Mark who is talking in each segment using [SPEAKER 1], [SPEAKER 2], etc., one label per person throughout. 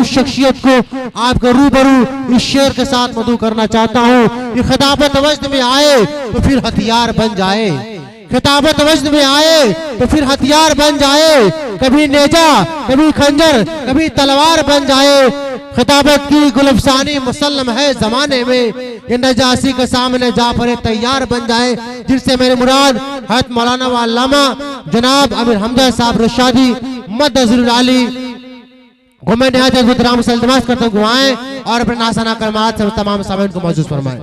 [SPEAKER 1] उस शख्सियत को आपके रूबरू इस शेर के साथ मधु करना चाहता हूँ कि खिताबत वजद में आए तो फिर हथियार बन जाए, खिताबत वजद में आए तो फिर हथियार बन जाए, कभी नेजा कभी खंजर कभी तलवार बन जाए। खिताबत की गुलफसानी मुसल्लम है जमाने में, ये नजासी के सामने जा पड़े तैयार बन जाए। जिनसे मेरे मुराद हज़रत मौलाना व अल्लामा जनाब अमीर हमजा साहब रशादी मद्दज़िरुल आली को मैं निहायत एहतराम से इल्तिमास करता हूं दुआएं और अपने नासाना कलमात से तमाम सामईन को मौजूद फरमाएं।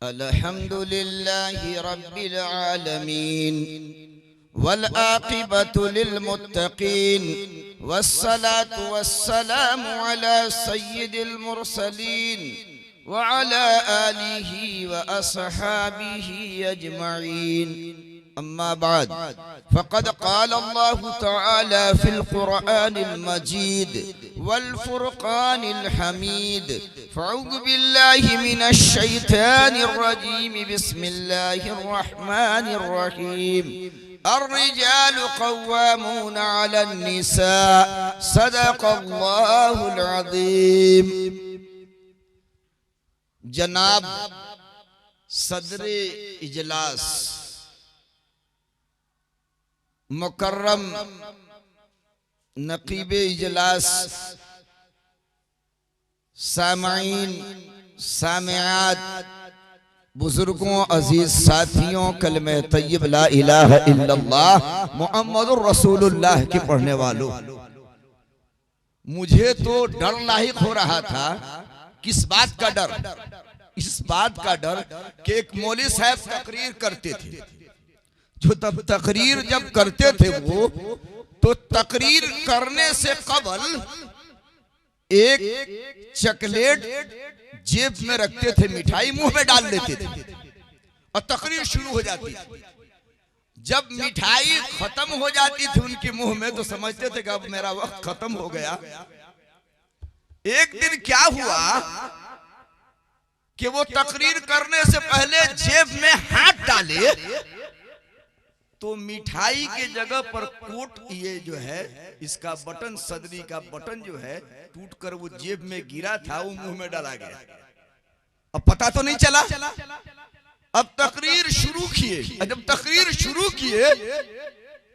[SPEAKER 2] अल्हम्दुलिल्लाहि रब्बिल आलमीन वल आक़िबतु लिल मुत्तक़ीन वस्सलातु वस्सलामु अला सय्यिदिल मुरसलीन व अला आलिहि व अस्हाबिहि अजमईन। अम्मा बाद फ़क़द क़ाल अल्लाहु तआला फ़िल क़ुरआनिल मजीद वल फ़ुरक़ानिल हमीद। फ़अऊज़ु बिल्लाहि मिनश शैतानिर रजीम। बिस्मिल्लाहिर रहमानिर रहीम। अर्रिजालु क़व्वामूना अलन निसा। सदक़ल्लाहुल अज़ीम। जनाब सदरे इजलास मुकर्रम नकीब इजलास, सामईन सामियात, बुजुर्गों अजीज साथियों, कलमे तय्यब ला इलाहा इल्लल्लाह मुहम्मदुर रसूलुल्लाह के पढ़ने वालों, मुझे तो डर लाहिक हो रहा था। किस बात का डर? इस बात का डर कि एक मौलवी साहब तकरीर करते थे, जो तब तकरीर जब करते थे वो तो तकरीर करने से कबल एक चॉकलेट जेब में रखते थे, मिठाई मुंह में डाल लेते थे और तकरीर शुरू हो जाती थी। जब मिठाई खत्म हो जाती थी उनके मुंह में तो समझते थे कि अब मेरा वक्त खत्म हो गया। एक दिन क्या हुआ कि वो तकरीर करने से पहले जेब में हाथ डाले तो मिठाई के जगह पर कोट, ये जो है इसका बटन, सदरी का बटन जो है टूटकर वो जेब में गिरा था, वो मुंह में डाला गया। अब पता तो नहीं चला। अब तकरीर शुरू किए, जब तकरीर शुरू किए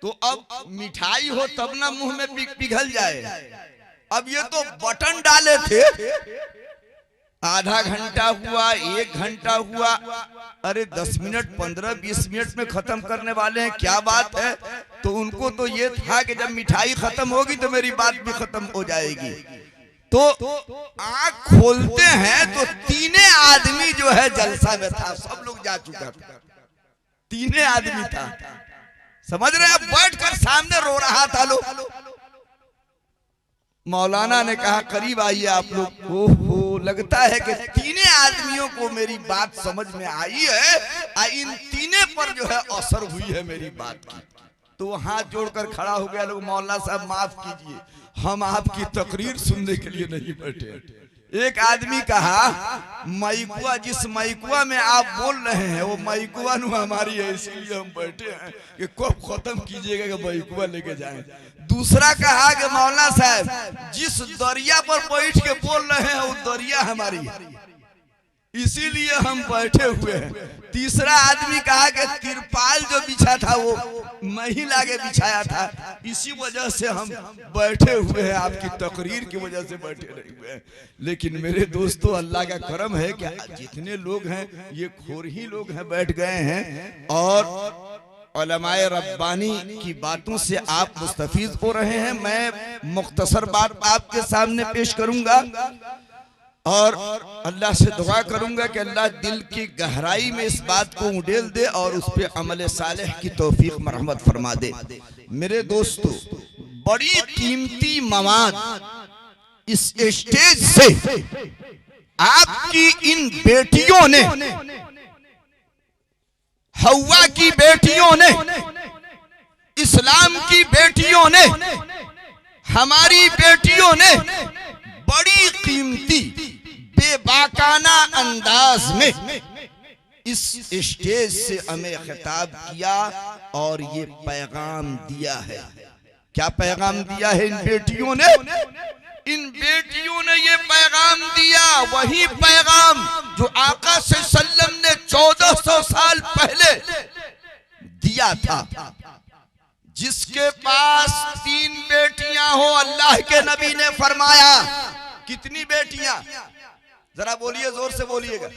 [SPEAKER 2] तो अब मिठाई हो तब ना मुंह में पिघल जाए। अब ये तो बटन डाले थे, आधा घंटा हुआ, 1 घंटा हुआ, अरे 10 मिनट 15-20 मिनट में खत्म करने वाले हैं, क्या बात है। तो उनको तो ये था कि जब मिठाई खत्म होगी तो मेरी बात भी खत्म हो जाएगी। तो आंख खोलते हैं तो 3 आदमी जो है जलसा में था, सब लोग जा चुका था, 3 आदमी था, समझ रहे हैं। बैठकर सामने रो रहा था लोग। मौलाना ने कहा करीब आइए आप लोग। ओहो, लगता है कि 3 आदमियों को मेरी बात समझ में आई है, इन 3 पर जो है असर हुई है मेरी बात की। तो वो हाथ जोड़कर खड़ा हो गया। लोग, मौलाना साहब माफ कीजिए, हम आपकी तकरीर सुनने के लिए नहीं बैठे। एक आदमी कहा माइकुआ, जिस माइकुआ में आप बोल रहे हैं वो माइकुआ नु हमारी है, इसीलिए हम बैठे हैं कि कब खत्म कीजिएगा कि माइकुआ लेके जाएं। दूसरा कहा कि मौलाना साहब जिस दरिया पर बैठ के बोल रहे हैं वो दरिया हमारी है, इसीलिए हम बैठे हुए हैं। तीसरा आदमी कहा कि तिरपाल जो बिछा था वो मैं ही लाके बिछाया था, इसी वजह से हम बैठे हुए हैं, आपकी तकरीर की वजह से बैठे नहीं हुए हैं। लेकिन मेरे दोस्तों, अल्लाह का करम है कि जितने लोग हैं ये खोर ही लोग हैं, बैठ गए हैं और उलमाए रब्बानी की बातों से आप मुस्तफीज हो रहे हैं। मैं मुख्तसर बात आपके सामने पेश करूंगा और अल्लाह से दुआ करूंगा कि अल्लाह दिल की गहराई में इस बात को उड़ेल दे और उस पे अमल सालेह की तौफीक मरहमत फरमा दे। मेरे दोस्तों, बड़ी कीमती मवाद इस स्टेज से आपकी इन बेटियों ने, हव्वा की बेटियों ने, इस्लाम की बेटियों ने, हमारी बेटियों ने बड़ी कीमती बेबाकाना अंदाज में इस स्टेज से हमें खिताब किया और ये पैगाम दिया है। क्या पैगाम दिया है इन बेटियों ने? इन बेटियों ने ये पैगाम दिया, वही पैगाम जो आका सल्लल्लाहु अलैहि वसल्लम ने 1400 साल पहले दिया था। जिसके पास 3 बेटियां हो, अल्लाह के नबी ने फरमाया, कितनी बेटियां? जरा बोलिए, जोर से बोलिएगा।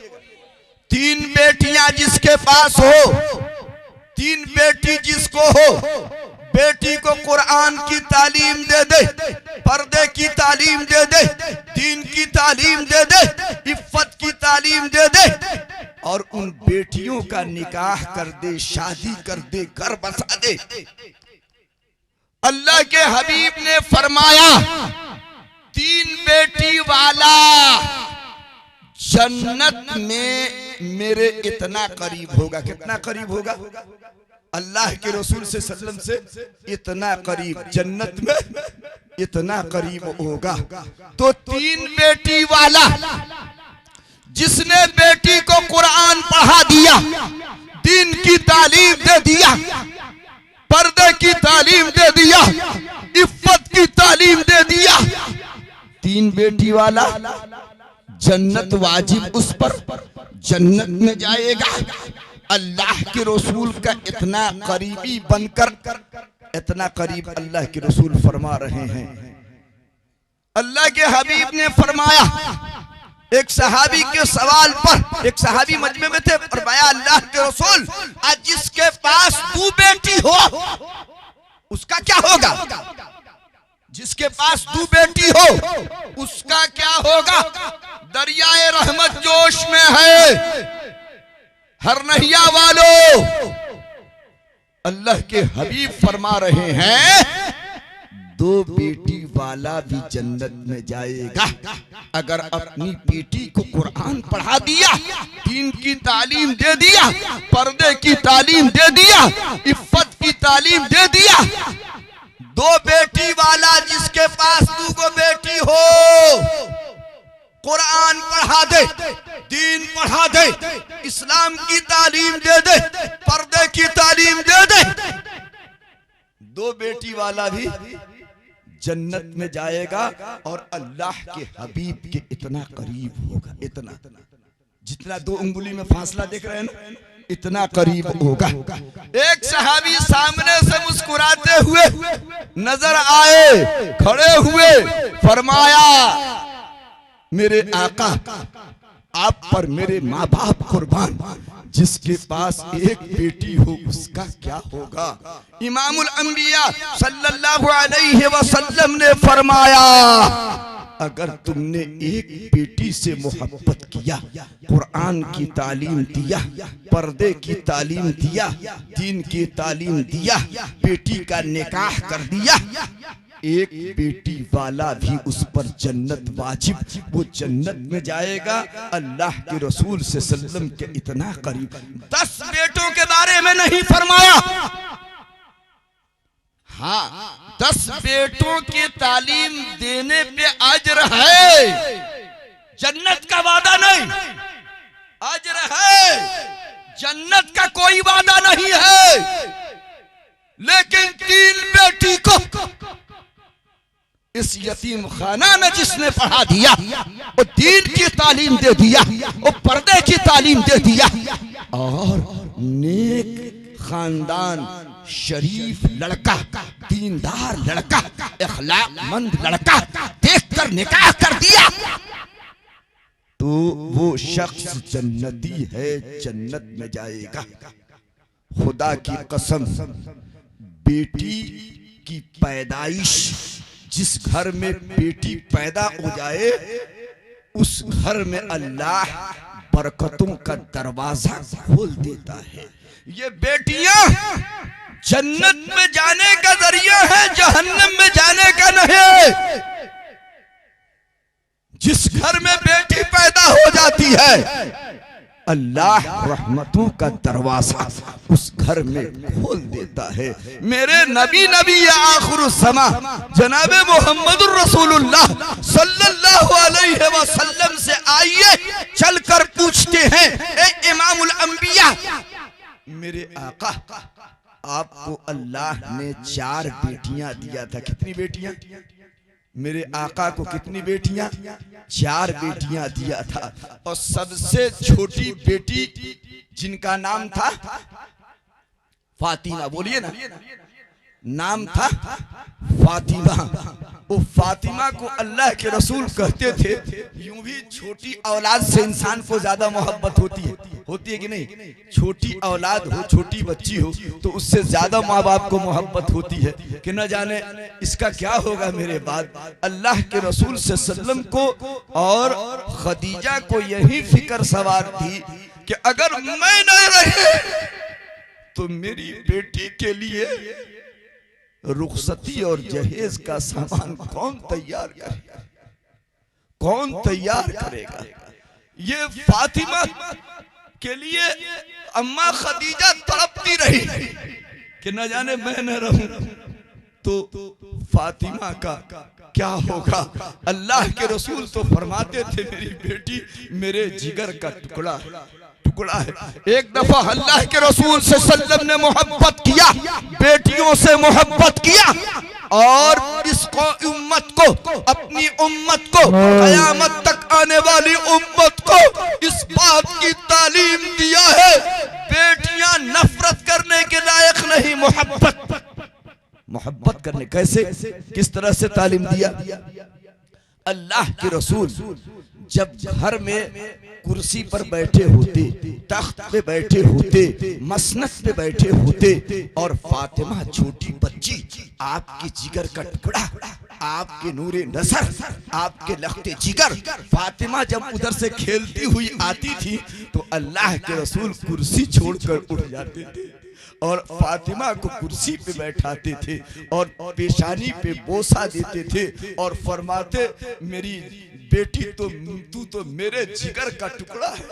[SPEAKER 2] 3 बेटियां जिसके पास हो, 3 बेटी जिसको हो, बेटी को कुरान की तालीम दे दे, पर्दे की तालीम दे दे, दीन की तालीम दे दे, इफ्फत की तालीम दे दे, और उन बेटियों का निकाह कर दे, शादी कर दे, घर बसा दे। अल्लाह के हबीब ने फरमाया, 3 बेटी वाला जन्नत में मेरे इतना करीब होगा। कितना करीब होगा? अल्लाह के रसूल से सल्लम से इतना करीब, जन्नत में इतना करीब होगा। तो 3 बेटी वाला जिसने बेटी को कुरान पढ़ा दिया, दीन की तालीम दे दिया, पर्दे की तालीम दे दिया, इफ्फत की तालीम दे दिया, 3 बेटी वाला जन्नत वाजिब उस पर, जन्नत में जाएगा। अल्लाह के रसूल का इतना करीबी बनकर, इतना करीब अल्लाह के रसूल फरमा रहे हैं। अल्लाह के हबीब ने फरमाया, एक सहाबी के सवाल पर, एक सहाबी मजमे में थे, फरमाया, अल्लाह के रसूल, आज जिसके पास 2 बेटी हो उसका क्या होगा? जिसके पास 2 बेटी हो उसका क्या होगा? दरियाए रहमत जोश में है। हर नहिया वालों, अल्लाह के हबीब फरमा रहे हैं, 2 बेटी वाला भी जन्नत में जाएगा अगर अपनी बेटी को कुरान पढ़ा दिया, दीन की तालीम दे दिया, पर्दे की तालीम दे दिया, इफ्फत की तालीम दे दिया। 2 बेटी वाला जिसके पास 2 बेटी हो, कुरान पढ़ा दे, दीन पढ़ा दे, इस्लाम की तालीम दे दे, पर्दे की तालीम दे दे, 2 बेटी वाला भी जन्नत में जाएगा और अल्लाह के हबीब के इतना करीब होगा। इतना, जितना 2 उंगली में फासला देख रहे हैं ना, इतना करीब होगा। एक सहाबी सामने से मुस्कुराते हुए नजर आए, खड़े हुए, फरमाया, मेरे आका, आप पर मेरे माँ बाप कुर्बान, जिसके पास एक बेटी हो उसका क्या होगा? इमामुल अंबिया सल्लल्लाहु अलैहि वसल्लम ने फरमाया, अगर तुमने एक बेटी से मोहब्बत किया, कुरान की तालीम दिया, पर्दे की तालीम दिया, दीन की तालीम दिया, बेटी का निकाह कर दिया, एक बेटी वाला भी उस पर जन्नत वाजिब, वो जन्नत में जाएगा। अल्लाह के रसूल से सल्लम के इतना करीब। 10 बेटों के बारे में नहीं फरमाया, हाँ 10 बेटों की तालीम देने पे अजर है, जन्नत का वादा नहीं, अजर है, जन्नत का कोई वादा नहीं है। लेकिन 3 बेटी को इस यतीम खाना में जिसने पढ़ा दिया, वो दीन की तालीम दे दिया, वो पर्दे की तालीम दे दिया, और नेक खानदान, शरीफ लड़का, दीनदार लड़का, अखलाकमंद लड़का देखकर निकाह कर दिया, तो वो शख्स जन्नती है, जन्नत में जाएगा। खुदा की कसम, बेटी की पैदाइश, जिस घर में बेटी पैदा हो जाए उस घर में अल्लाह बरकतों का दरवाजा खोल देता है। ये बेटियां जन्नत में जाने का जरिया है, जहन्नम में जाने का नहीं। जिस घर में बेटी पैदा हो जाती है अल्लाह रहमतों का दरवाजा उस घर में खोल देता है। मेरे नबी आखिरुज़्ज़मा जनाब मोहम्मदुर रसूलुल्लाह सल्लल्लाहु अलैहि वसल्लम से आइए चलकर पूछते हैं, ए इमामुल अंबिया, मेरे आका, आपको अल्लाह ने 4 बेटियां दिया था, कितनी बेटियां? मेरे आका को कितनी बेटियां? 4 बेटियां दिया था। और सबसे छोटी बेटी जिनका नाम था फातिमा, बोलिए ना, नाम था फातिमा। वो फातिमा को अल्लाह के रसूल कहते थे, यूं भी छोटी औलाद से इंसान को ज्यादा मोहब्बत होती है कि नहीं? छोटी औलाद हो, छोटी बच्ची हो, तो उससे ज्यादा माँ बाप को मोहब्बत होती है कि न जाने इसका क्या होगा मेरे बाद। अल्लाह के रसूल सल्लल्लाहु को और खदीजा को यही फिक्र सवार थी कि अगर मैं न रहे तो मेरी बेटी के लिए रुखसती और जहेज का सामान कौन तैयार करेगा, कौन तैयार करेगा? ये फातिमा के लिए अम्मा खदीजा तड़पती रही कि न जाने मैं न रहूं तो फातिमा का क्या होगा। अल्लाह के रसूल तो फरमाते थे, मेरी बेटी मेरे जिगर का टुकड़ा है। एक दफा अल्लाह के रसूल से सल्लम ने मोहब्बत किया, बेटियों से मोहब्बत किया, और इसको उम्मत को, अपनी उम्मत को, कयामत तक आने वाली उम्मत को इस बात की तालीम दिया है, बेटियां नफरत करने के लायक नहीं, मोहब्बत करने। कैसे, किस तरह से तालीम दिया? अल्लाह के रसूल जब घर में कुर्सी पर बैठे होते, तख्त पे बैठे होते, मसनद पे बैठे होते, और फातिमा छोटी बच्ची, आपकी जिगर का टुकड़ा, आपके नूरे नजर, आपके लखते जिगर, फातिमा जब उधर से खेलती हुई आती थी तो अल्लाह के रसूल कुर्सी छोड़कर उठ जाते थे और फातिमा को कुर्सी पे बैठाते थे और पेशानी पे बोसा देते थे और फरमाते, मेरी बेटी तू तो मेरे जिगर का टुकड़ा है,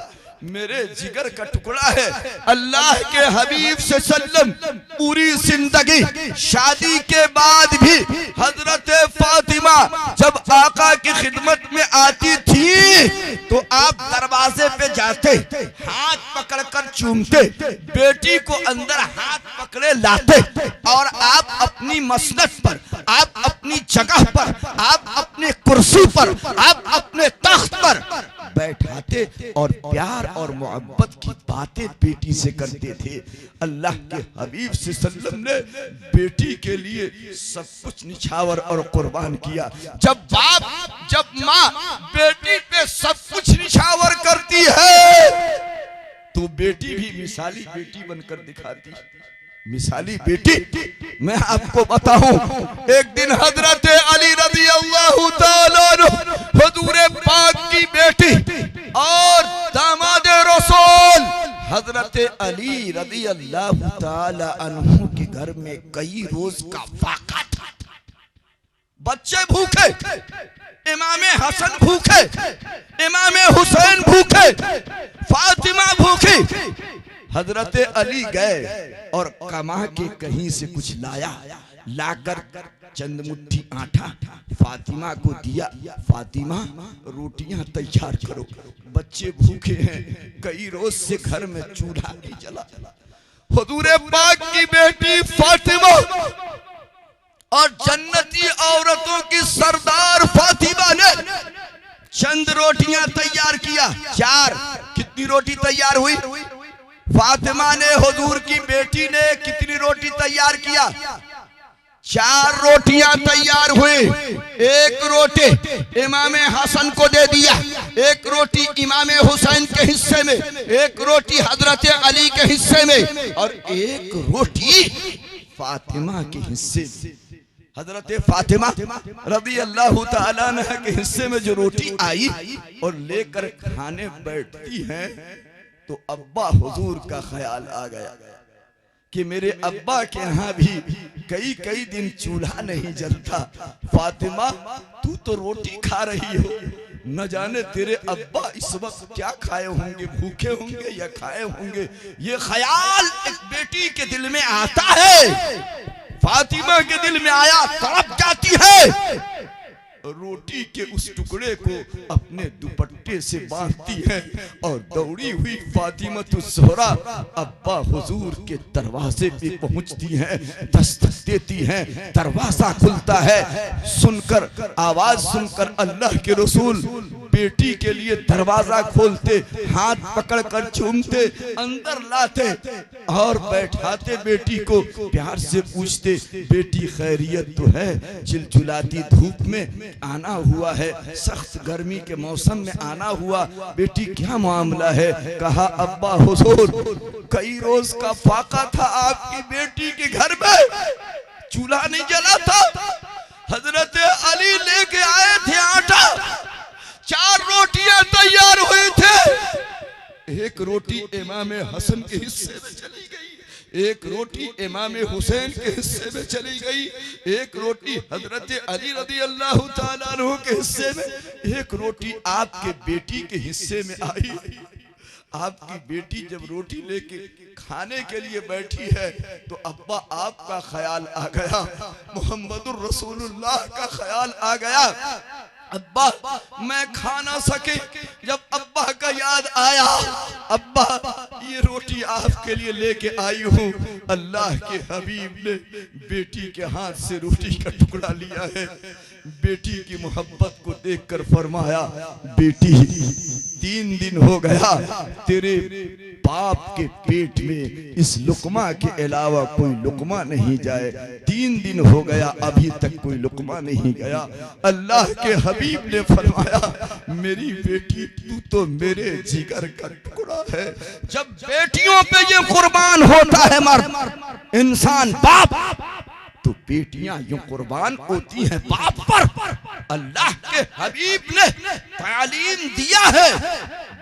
[SPEAKER 2] मेरे जिगर का टुकड़ा है। अल्लाह के हबीब से सल्लम पूरी जिंदगी, शादी के बाद भी हजरत फातिमा जब आका की खिदमत में आती थी तो आप दरवाजे पे जाते, हाथ पकड़कर चूमते, बेटी को अंदर हाथ पकड़े लाते, और आप अपनी मसनद पर, आप अपनी जगह पर, आप अपनी कुर्सी पर, आप अपने तख्त पर बैठाते और प्यार और मोहब्बत की बातें बेटी से करते थे। अल्लाह के हबीब से सल्लम ने बेटी के लिए सब कुछ निछावर और कुर्बान किया। जब बाप, जब माँ बेटी पे सब कुछ निछावर करती है तो बेटी भी मिसाली बेटी बनकर दिखाती है। मिसाली बेटी मैं आपको बताऊं, एक दिन हजरत अली रज़ी अल्लाह ताला अन्हु, हुजूर पाक की बेटी और दामाद रसूल हजरत अली रज़ी अल्लाह ताला अन्हु के घर में कई रोज का फाका था। बच्चे भूखे, इमाम हसन भूखे, इमाम हुसैन भूखे, फातिमा भूखी। हजरत अली गए और कमा के कहीं से कुछ लाया, लाकर चंद मुट्ठी आटा फातिमा को दिया, फातिमा रोटियां तैयार करो, बच्चे भूखे हैं, कई रोज से घर में चूल्हा नहीं जला। हुजूर पाक की बेटी फातिमा और जन्नती औरतों की सरदार फातिमा ने चंद रोटियां तैयार किया। 4 कितनी रोटी तैयार हुई? फातिमा ने, हुजूर की बेटी ने कितनी रोटी तैयार किया? 4 रोटियां तैयार हुई। 1 रोटी इमाम हसन को दे दिया, 1 रोटी इमाम हुसैन के हिस्से में, 1 रोटी हजरत अली के हिस्से में, और 1 रोटी फातिमा के हिस्से में। हजरत फातिमा रज़ी अल्लाह ताला अन्हा के हिस्से में जो रोटी आई और लेकर खाने बैठती हैं तो अब्बा हुजूर का ख्याल आ गया कि मेरे अब्बा के यहाँ भी कई कई दिन चूल्हा नहीं जलता। फातिमा तू तो रोटी खा रही हो, न जाने तेरे अब्बा इस वक्त क्या खाए होंगे, भूखे होंगे या खाए होंगे। ये ख्याल एक बेटी के दिल में आता है। फातिमा के दिल में आया, तड़प जाती है, रोटी के उस टुकड़े को अपने दुपट्टे से बांधती है और दौड़ी हुई फातिमा ज़ोहरा अब्बा हुजूर के दरवाजे पे पहुंचती हैं, दस्तक देती हैं, दरवाजा खुलता है। सुनकर आवाज सुनकर अल्लाह के रसूल बेटी के लिए दरवाजा खोलते, हाथ पकड़कर चूमते, अंदर लाते और बैठाते, बेटी को प्यार से पूछते, बेटी खैरियत तो है? चिलचिलाती धूप में आना हुआ है, सख्त गर्मी के मौसम में आना हुआ, बेटी क्या मामला है? कहा अब्बा हुजूर कई रोज का फाका था आपकी बेटी के घर में, चूल्हा नहीं जला था, हजरत अली लेके आए थे आटा, 4 रोटियां तैयार हुई थे, एक रोटी इमाम हसन के हिस्से में चली गई, एक रोटी इमाम हुसैन के हिस्से में चली गई, एक रोटी हजरत अली रज़ी अल्लाह ताला अन्हु के हिस्से में, एक रोटी आपके बेटी के हिस्से में आई। आपकी बेटी जब रोटी लेके खाने के लिए बैठी है तो अब्बा आपका ख्याल आ गया, मोहम्मदुर रसूलुल्लाह का ख्याल आ गया। अब्बा मैं खा ना सके, जब अब्बा का याद आया, अब्बा ये रोटी आपके लिए लेके आई हूँ। अल्लाह के हबीब ने बेटी के हाथ से रोटी का टुकड़ा लिया है, बेटी की मोहब्बत को देखकर फरमाया, बेटी 3 दिन हो गया तेरे बाप के पेट में इस लुकमा के अलावा कोई लुकमा नहीं जाए, 3 दिन हो गया अभी तक कोई लुकमा नहीं गया। अल्लाह के हबीब ने फरमाया, मेरी बेटी तू तो मेरे जिगर का टुकड़ा है। जब बेटियों पे ये कुर्बान होता है मर्द इंसान बाप, तो बेटियां यूं कुर्बान होती हैं बाप पर। अल्लाह के हबीब ने तालीम दिया है,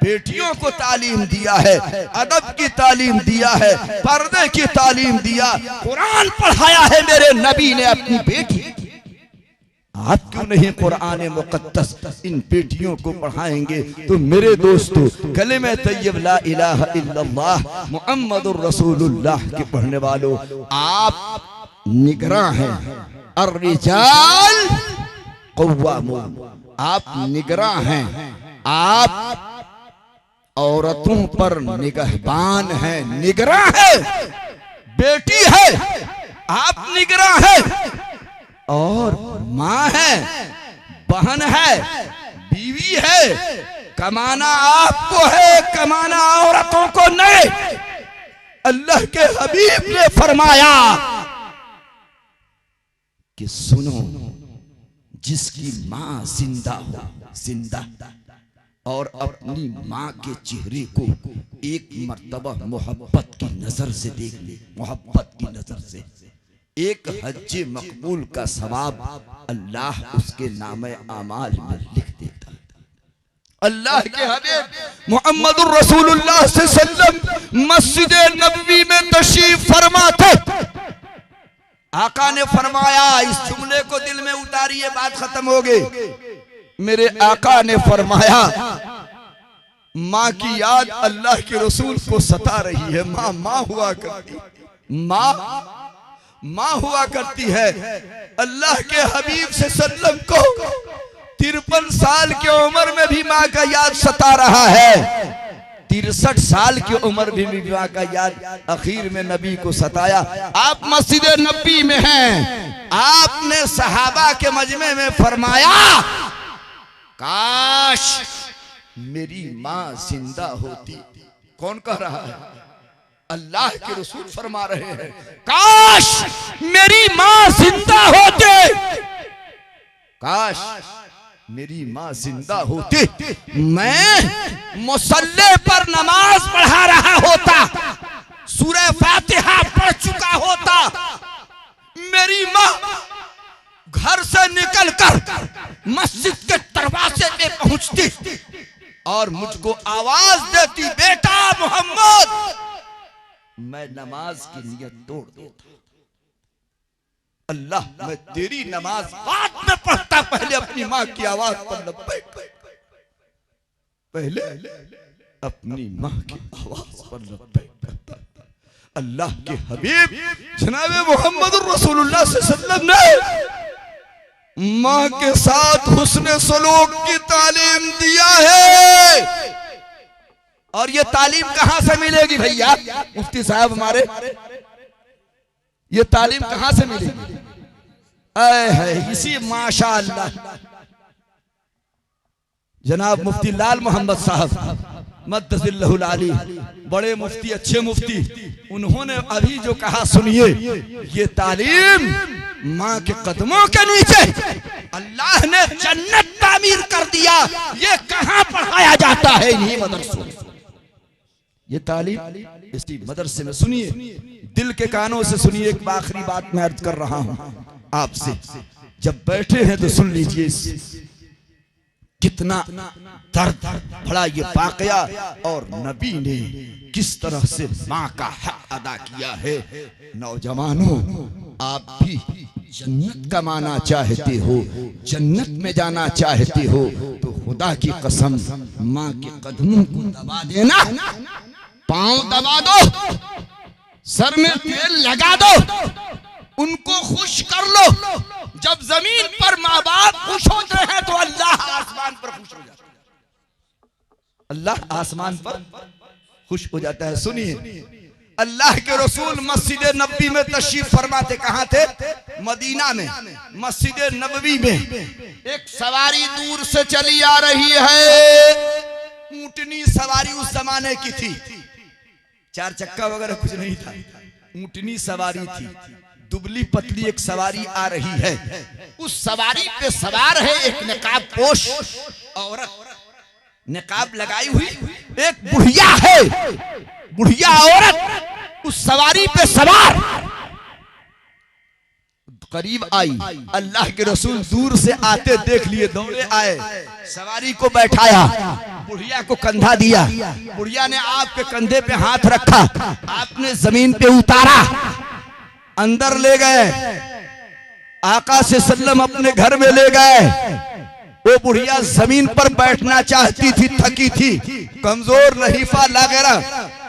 [SPEAKER 2] बेटियों को तालीम दिया है, अदब की तालीम दिया है, पर्दे की तालीम दिया, कुरान पढ़ाया है मेरे नबी ने अपनी बेटी। आप क्यों नहीं कुरान मुक़द्दस इन बेटियों को पढ़ाएंगे? तो मेरे दोस्तों, कलिमे तय्यब ला इलाहा इल्लल्लाह मुहम्मदुर रसूलुल्लाह के पढ़ने वालों, आप निगरां हैं, अर्रिजाल क़व्वामून, आप निगरां हैं, आप औरतों पर निगहबान हैं, निगरां है, बेटी है, आप निगरां है, और माँ है, बहन है, बीवी है, कमाना आपको है, कमाना औरतों को नहीं। अल्लाह के हबीब ने फरमाया कि सुनो, जिसकी माँ जिंदा हो, जिंदा, और अपनी माँ के चेहरे को एक मर्तबा मोहब्बत की नजर से देख ले, मोहब्बत की नजर से, एक हज्जे मकबूल का सवाब अल्लाह उसके नामे आमाल में लिख देता। अल्लाह के हबीब मुहम्मदुर रसूलुल्लाह सल्लल्लाहु अलैहि वसल्लम मस्जिद नबवी में तशरीफ फरमा थे। आका ने फरमाया, इस जुमले को दिल में उतारिए, बात खत्म हो गई। मेरे आका ने फरमाया, माँ की याद अल्लाह के रसूल को सता रही है। माँ माँ हुआ करती, माँ हुआ करती है। अल्लाह के हबीब से सल्लम को 53 साल की उम्र में भी माँ का याद सता रहा है, 63 साल की उम्र भी माँ का याद आखिर में नबी को सताया। आप मस्जिद नबी में हैं, आपने सहाबा के मजमे में फरमाया, काश मेरी माँ जिंदा होती। कौन कह रहा है? अल्लाह के रसूल फरमा रहे हैं, काश मेरी माँ जिंदा होती, काश मेरी माँ जिंदा होती, मैं मुसल्ले पर नमाज पढ़ा रहा होता, सूरह फातिहा पढ़ चुका होता, मेरी माँ घर से निकलकर मस्जिद के दरवाजे पे पहुंचती और मुझको आवाज देती, बेटा मोहम्मद, मैं नमाज की नियत तोड़ देता। अल्लाह, मैं तेरी नमाज बाद में पढ़ता, पहले अपनी माँ की आवाज पर लब्बैक पहले अपनी माँ की आवाज पर लब्बैक कहता था। अल्लाह के हबीब जनाब मोहम्मद रसूलुल्लाह सल्लल्लाहु अलैहि वसल्लम माँ के साथ हुस्न सलूक की तालीम दिया है। और ये तालीम कहां से मिलेगी भैया मुफ्ती साहब हमारे, ये तालीम कहां से मिलेगी? है इसी माशाअल्लाह जनाब मुफ्ती लाल मोहम्मद साहब मद्दसिल्लहुल आली, बड़े मुफ्ती, अच्छे मुफ्ती, उन्होंने अभी जो कहा सुनिए, ये तालीम माँ के कदमों के नीचे अल्लाह ने जन्नत तामीर कर दिया। ये कहां पढ़ाया जाता है? इन्हीं मदरसों में। ये तालीम इसी मदरसे में सुनिए, दिल के कानों से सुनिए। एक आखिरी बात मैं अर्ज कर रहा हूं आपसे, जब बैठे हैं तो सुन लीजिए कितना दर्द भरा ये वाकया, और नबी ने किस तरह से माँ का हक अदा किया है। नौजवानों, आप भी जन्नत कमाना चाहते हो, जन्नत में जाना चाहते हो, तो खुदा की कसम माँ के कदमों को दबा देना, पांव दबा दो, सर में तेल लगा दो, उनको खुश कर लो। जब जमीन पर माँ बाप खुश होते हैं तो अल्लाह आसमान पर खुश हो जाता है। अल्लाह आसमान पर खुश हो जाता है। सुनिए, अल्लाह के रसूल मस्जिद नबवी में तशरीफ फरमाते। कहां थे? मदीना में, मस्जिद नबवी में। एक सवारी दूर से चली आ रही है। ऊंटनी सवारी उस जमाने की थी, 4 चक्का वगैरह कुछ नहीं था, ऊंटनी सवारी थी। दुबली पतली एक सवारी आ रही है। उस सवारी पे सवार है एक नकाब पोश औरत, नकाब लगाई हुई एक बुढ़िया है, बुढ़िया औरत उस सवारी पे सवार। करीब आई, अल्लाह के रसूल दूर से आते देख लिए, दौड़े आए, सवारी को बैठाया, बुढ़िया को कंधा दिया, बुढ़िया ने आपके कंधे पे हाथ रखा, आपने जमीन पे उतारा, अंदर ले गए, आका से सल्लम अपने घर में ले गए। वो बुढ़िया जमीन पर बैठना चाहती थी, थकी थी, कमजोर, लहीफा लागेरा।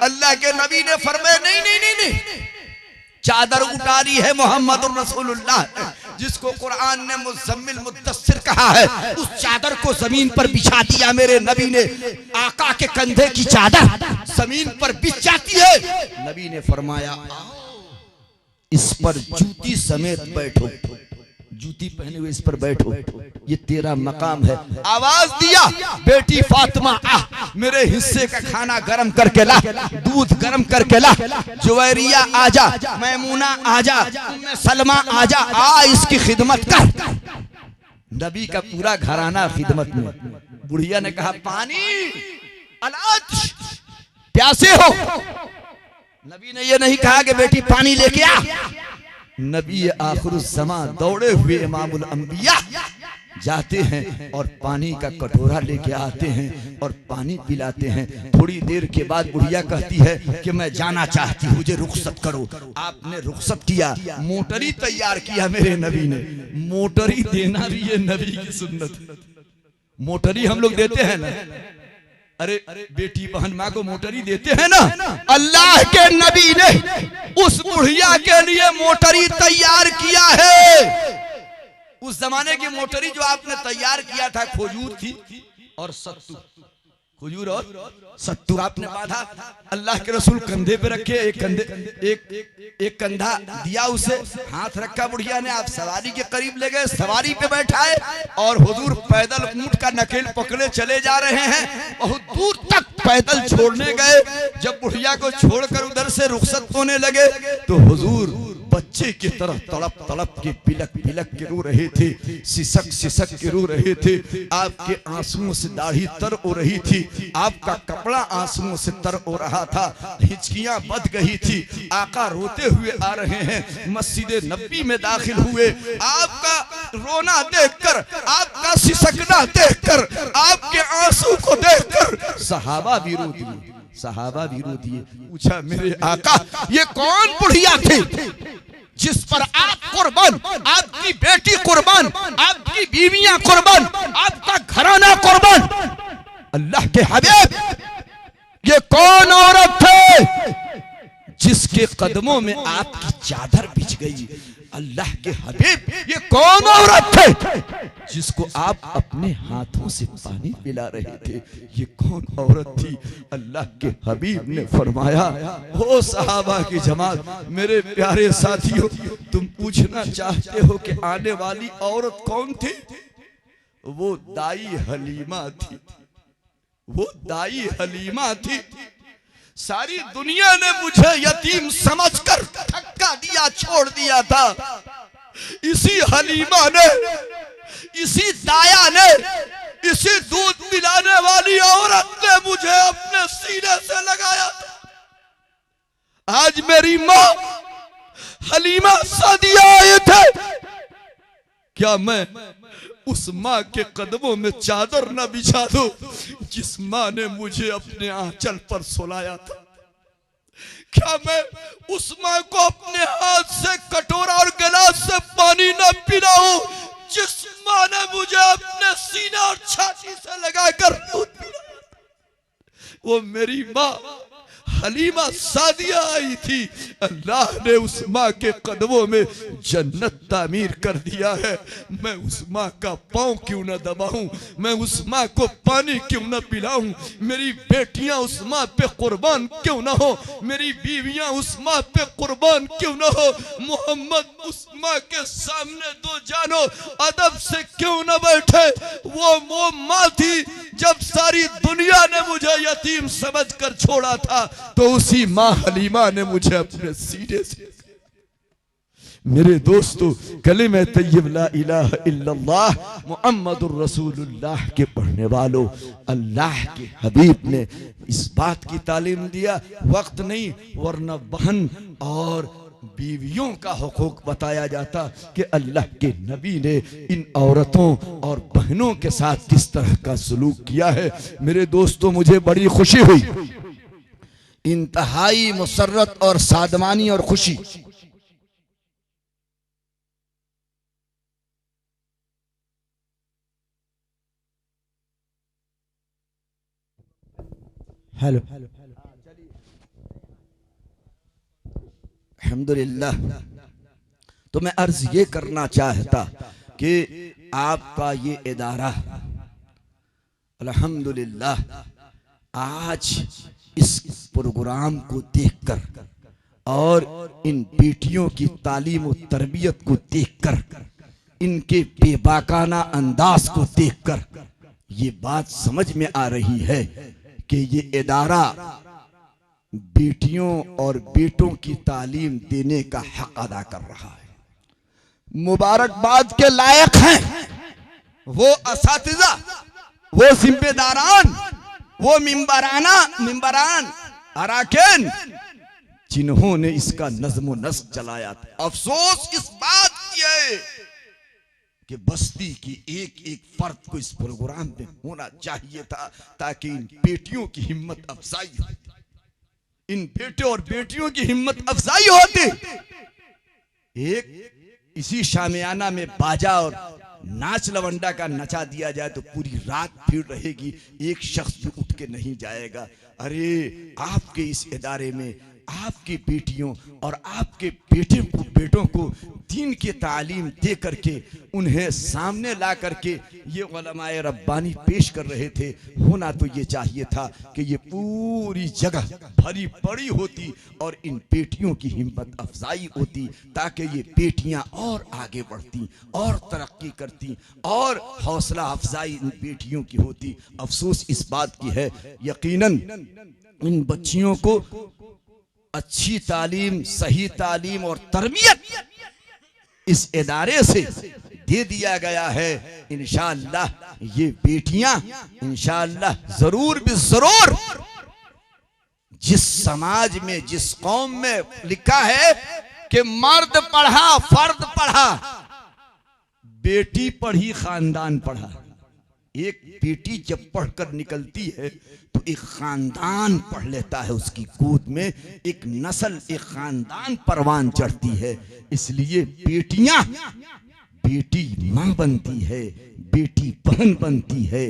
[SPEAKER 2] अल्लाह के नबी ने फरमाया नहीं नहीं नहीं नहीं, चादर उतारी है मोहम्मद रसूलुल्लाह, जिसको कुरान ने मुज़म्मिल मुद्दस्सिर कहा है, उस चादर को जमीन पर बिछा दिया मेरे नबी ने। आका के कंधे की चादर जमीन पर बिछ जाती है। नबी ने फरमाया इस पर जूती समेत बैठो, जूती पहने हुए इस पर बैठो, ये तेरा मकाम है। आवाज दिया, बेटी फातिमा आ, मेरे हिस्से का खाना गरम करके ला, दूध गरम करके ला, जुवैरिया आजा, मैमूना आजा, उम्मे सलमा आजा, आ इसकी खिदमत कर। नबी का पूरा घराना खिदमत में। बुढ़िया ने कहा पानी, अलाज, प्यासे हो। नबी ने ये नहीं कहा कि बेटी पानी लेके आ। नबी आखिरुज़्ज़मा दौड़े हुए इमामुल अंबिया जाते हैं और पानी का कटोरा लेके आते हैं और पानी पिलाते हैं। थोड़ी देर के बाद बुढ़िया कहती है कि मैं जाना चाहती हूँ, मुझे रुखसत करो। आपने रुखसत किया, मोटरी तैयार किया मेरे नबी ने। मोटरी देना भी ये नबी की सुन्नत। मोटरी हम लोग देते हैं ना, अरे बेटी बहन माँ को मोटरी देते हैं ना, अल्लाह के नबी ने उस बुढ़िया के लिए मोटरी तैयार किया है। उस जमाने की मोटरी जो आपने तैयार किया था, खजूर थी और सत्तू, खजूर और सत्तू आपने बांधा। अल्लाह के रसूल कंधे पे रखे, एक कंधा दिया उसे, हाथ रखा बुढ़िया ने, आप सवारी के करीब ले गए, सवारी पे बैठाए और हुजूर पैदल ऊंट का नकेल पकड़े चले जा रहे हैं। बहुत दूर तक पैदल छोड़ने गए। जब बुढ़िया को छोड़कर उधर से रुखसत होने लगे तो हुजूर बच्चे की तरह तड़प तड़प के पिलक पिलक के रो रहे थे, सिसक सिसक के रो रहे थे। आपके आंसुओं से दाढ़ी तर हो रही थी, आपका कपड़ा आंसुओं से तर हो रहा था, हिचकियां बध गई थी। आका रोते हुए आ रहे हैं, मस्जिद नबी में दाखिल हुए। आपका रोना देखकर, आपका सिसकना देखकर, आपके आंसू को देखकर सहाबा भी रो दिए, सहाबा भी रो दिए। पूछा मेरे आका ये कौन बुढ़िया थी जिस पर आप कुर्बान, आपकी बेटी कुर्बान, आपकी बीवियां कुर्बान, आपका घराना कुर्बान? अल्लाह के हबीब, ये कौन औरत है जिसके कदमों में आपकी चादर बिछ गई? अल्लाह के हबीब, ये कौन औरत है जिसको आप अपने हाथों से पानी पिला रहे थे? ये कौन औरत थी? अल्लाह के हबीब ने फरमाया, ओ सहाबा की जमात, मेरे प्यारे साथियों, तुम पूछना चाहते हो कि आने वाली औरत कौन थी? वो दाई हलीमा थी। वो दाई हलीमा थी। सारी दुनिया ने मुझे यतीम समझकर धक्का दिया, छोड़ दिया था। इसी हलीमा ने, इसी दाया ने, इसी दूध पिलाने वाली औरत ने मुझे अपने सीने से लगाया था। आज मेरी माँ हलीमा सादिया आए थे, क्या मैं उस माँ के कदमों में चादर न बिछा दूं जिस माँ ने मुझे अपने आंचल पर सुलाया था? क्या मैं उस माँ को अपने हाथ से कटोरा और गिलास से पानी न पिलाऊं जिस माँ ने मुझे अपने सीना और छाती से लगाकर दूध पिलाया? वो मेरी माँ हलीमा सादिया आई थी। अल्लाह ने उस माँ के कदमों में जन्नत तामीर कर दिया है। मैं उस माँ का पांव क्यों न दबाऊं? मैं उस माँ को पानी क्यों न पिलाऊं? मेरी बेटियां उस माँ पे कुर्बान क्यों न हो? मेरी बीवियां उस माँ पे कुर्बान क्यों न हो? मोहम्मद उस माँ के सामने दो जानो अदब से क्यों न बैठे? वो माँ थी जब सारी दुनिया ने मुझे यतीम समझकर छोड़ा था, तो उसी माँ हलीमा ने मुझे अपने सीने से। मेरे दोस्तों, कलिमे तय्यब ला इलाहा इल्लल्लाह मुहम्मदुर रसूलुल्लाह के पढ़ने वालों, अल्लाह के हबीब ने इस बात की तालीम दिया। वक्त नहीं वरना बहन और बीवियों का हुकूक बताया जाता कि अल्लाह के नबी ने इन औरतों और बहनों के साथ किस तरह का सलूक किया है। मेरे दोस्तों, मुझे बड़ी खुशी हुई, इंतहाई मुसर्रत और सादमानी और खुशी।
[SPEAKER 1] हेलो,
[SPEAKER 2] अल्हम्दुलिल्लाह। तो मैं अर्ज ये करना चाहता कि आपका ये इदारा अल्हम्दुलिल्लाह आज इस प्रोग्राम को देखकर और इन बेटियों की तालीम और तरबियत को देखकर, इनके बेबाकाना अंदाज को देखकर ये बात समझ में आ रही है कि ये इदारा बेटियों और बेटों की तालीम देने का हक अदा कर रहा है। मुबारकबाद के लायक हैं वो असातिज़ा, वो जिम्मेदारान, वो मिंबरान अराकीन जिन्होंने इसका नज़्म नस्क चलाया था। अफसोस इस बात की है कि बस्ती की एक एक फर्द को इस प्रोग्राम में होना चाहिए था, ताकि इन बेटियों की हिम्मत अफजाई होती, इन बेटे और बेटियों की हिम्मत अफजाई होती। एक इसी शामियाना में बाजा और नाच लवंडा का नचा दिया जाए तो पूरी रात भीड़ रहेगी, एक शख्स भी उठ के नहीं जाएगा। अरे आपके इस इदारे में आपकी बेटियों और आपके बेटों को दीन की तालीम दे करके उन्हें सामने ला करके ये उलमाए रब्बानी पेश कर रहे थे। होना तो ये चाहिए था कि ये पूरी जगह भरी पड़ी होती और इन बेटियों की हिम्मत अफजाई होती, ताकि ये बेटियां और आगे बढ़ती और तरक्की करती और हौसला अफजाई इन बेटियों की होती। अफसोस इस बात की है, यकीनन इन बच्चियों को अच्छी तालीम, सही तालीम और तरबियत इस इदारे से दे दिया गया है। इंशाअल्लाह ये बेटियां इंशाअल्लाह जरूर भी जरूर, जिस समाज में, जिस कौम में लिखा है कि मर्द पढ़ा फर्द पढ़ा, बेटी पढ़ी खानदान पढ़ा। एक बेटी जब पढ़कर निकलती है तो एक खानदान पढ़ लेता है, उसकी गोद में एक नस्ल, एक खानदान परवान चढ़ती है। इसलिए बेटियां, बेटी मां बनती है, बेटी बहन बनती है,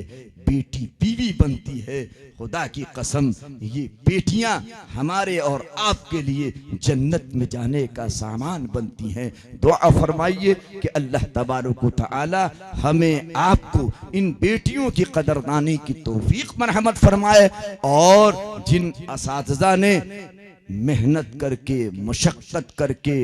[SPEAKER 2] बेटी बीवी बनती है। खुदा की कसम ये बेटियां हमारे और आपके लिए जन्नत में जाने का सामान बनती हैं। दुआ फरमाइए कि अल्लाह तबारक व तआला हमें आपको इन बेटियों की कदरदानी की तौफीक मरहमत फरमाए, और जिन असातिज़ा ने मेहनत करके मशक्क़त करके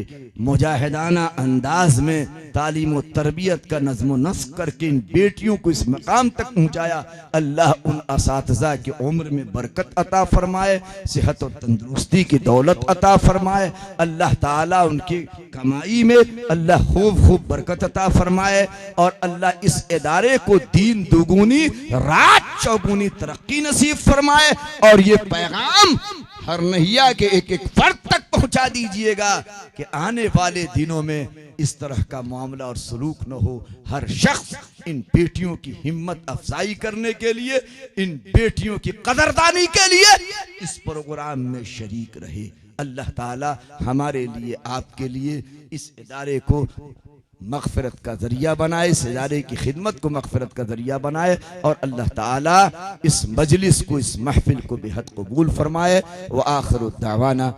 [SPEAKER 2] मुजाहिदाना अंदाज में तालीम व तरबियत का नज़्म नस्क़ करके इन बेटियों को इस मकाम तक पहुँचाया, अल्लाह उन असातिज़ा की उम्र में बरकत अता फरमाए, सेहत और तंदुरुस्ती की दौलत अता फरमाए। अल्लाह ताला उनकी कमाई में अल्लाह खूब खूब बरकत अता फरमाए, और अल्लाह इस इदारे को दीन दुगुनी रात चौगुनी तरक्की नसीब फरमाए। और ये पैगाम हर नहिया के एक एक फर्द तक पहुंचा दीजिएगा कि आने वाले दिनों में इस तरह का मामला और सलूक न हो। हर शख्स इन बेटियों की हिम्मत अफजाई करने के लिए, इन बेटियों की कदरदानी के लिए इस प्रोग्राम में शरीक रहे। अल्लाह ताला हमारे लिए, आपके लिए इस इदारे को मग़फ़िरत का ज़रिया बनाए, इस इदारे की खिदमत को मग़फ़िरत का ज़रिया बनाए, और अल्लाह ताला इस मजलिस को, इस महफिल को बेहद कबूल फरमाए। व आखिरु दावाना